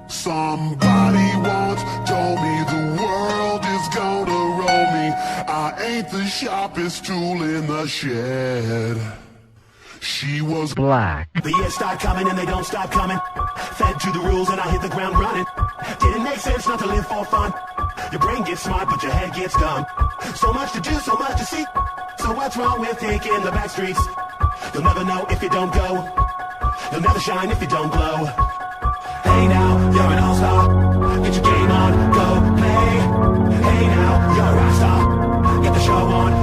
Somebody once told me the world is gonna roll me. I ain't the sharpest tool in the shed. She was black. The years start coming and they don't stop coming. Fed to the rules and I hit the ground running. Didn't make sense not to live for fun. Your brain gets smart but your head gets dumb. So much to do, so much to see. So what's wrong with taking the back streets? You'll never know if you don't go. You'll never shine if you don't glow. Hey now, you're an all-star. Get your game on, go play. Hey now, you're a rock star. Get the show on.